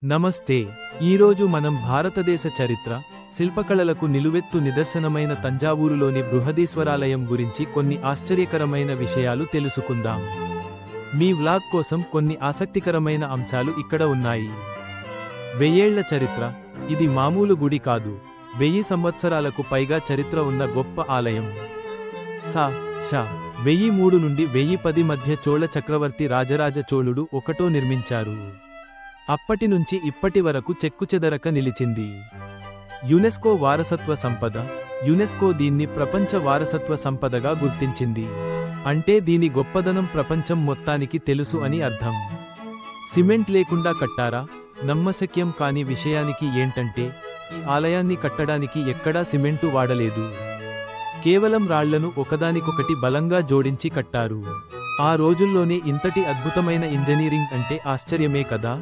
నమస్తే. ఈరోజు మనం భారతదేశ చరిత్ర, శిల్పకళలకు నిలువెత్తు నిదర్శనమైన తంజావూరులోని బృహదీశ్వరాలయం గురించి కొన్ని ఆశ్చర్యకరమైన విషయాలు తెలుసుకుందాం. మీ వ్లాగ్ కోసం కొన్ని ఆసక్తికరమైన అంశాలు ఇక్కడ ఉన్నాయి. 1000 ఏళ్ల చరిత్ర. ఇది మామూలు గుడి కాదు, 1000 సంవత్సరాలకు పైగా చరిత్ర ఉన్న గొప్ప ఆలయం. స 1003 నుండి 1010 మధ్య చోళ చక్రవర్తి రాజరాజ చోళుడు ఒకటో నిర్మించారు. అప్పటి నుంచి ఇప్పటి వరకు చెక్కుచెదరక నిలిచింది. యునెస్కో వారసత్వ సంపద. యునెస్కో దీన్ని ప్రపంచ వారసత్వ సంపదగా గుర్తించింది. అంటే దీని గొప్పదనం ప్రపంచం మొత్తానికి తెలుసు అని అర్థం. సిమెంట్ లేకుండా కట్టారా? నమ్మశక్యం కాని విషయానికి ఏంటంటే, ఈ ఆలయాన్ని కట్టడానికి ఎక్కడా సిమెంటు వాడలేదు. కేవలం రాళ్లను ఒకదానికొకటి బలంగా జోడించి కట్టారు. ఆ రోజుల్లోనే ఇంతటి అద్భుతమైన ఇంజనీరింగ్ అంటే ఆశ్చర్యమే కదా.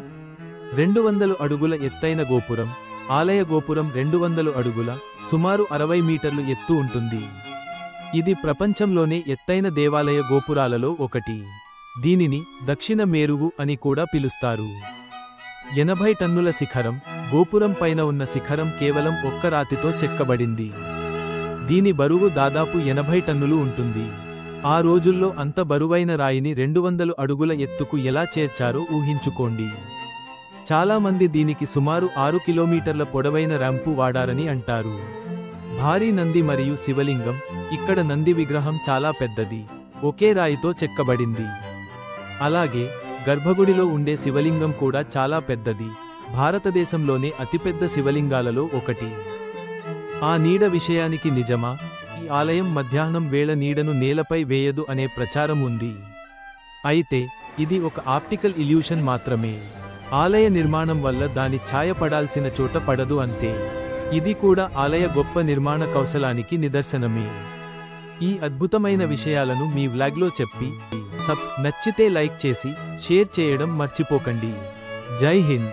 200 అడుగుల ఎత్తైన గోపురం. ఆలయ గోపురం 200 అడుగుల, సుమారు 60 మీటర్లు ఎత్తు ఉంటుంది. ఇది ప్రపంచంలోనే ఎత్తైన దేవాలయ గోపురాలలో ఒకటి. దీనిని దక్షిణ మేరువు అని కూడా పిలుస్తారు. 80 టన్నుల శిఖరం. గోపురం పైన ఉన్న శిఖరం కేవలం ఒక్క రాతితో చెక్కబడింది. దీని బరువు దాదాపు 80 టన్నులు ఉంటుంది. ఆ రోజుల్లో అంత బరువైన రాయిని 200 అడుగుల ఎత్తుకు ఎలా చేర్చారో ఊహించుకోండి. చాలామంది దీనికి సుమారు 6 కిలోమీటర్ల పొడవైన ర్యాంపు వాడారని అంటారు. భారీ నంది మరియు శివలింగం. ఇక్కడ నంది విగ్రహం చాలా పెద్దది, ఒకే రాయితో చెక్కబడింది. అలాగే గర్భగుడిలో ఉండే శివలింగం కూడా చాలా పెద్దది, భారతదేశంలోనే అతిపెద్ద శివలింగాలలో ఒకటి. ఆ నీడ విషయానికి నిజమా? ఈ ఆలయం మధ్యాహ్నం వేళ నీడను నేలపై వేయదు అనే ప్రచారం ఉంది. అయితే ఇది ఒక ఆప్టికల్ ఇల్యూషన్ మాత్రమే. ఆలయ నిర్మాణం వల్ల దాని ఛాయ పడాల్సిన చోట పడదు అంతే. ఇది కూడా ఆలయ గొప్ప నిర్మాణ కౌశలానికి నిదర్శనమే. ఈ అద్భుతమైన విషయాలను మీ వ్లాగ్లో చెప్పి నచ్చితే లైక్ చేసి షేర్ చేయడం మర్చిపోకండి. జై హింద్.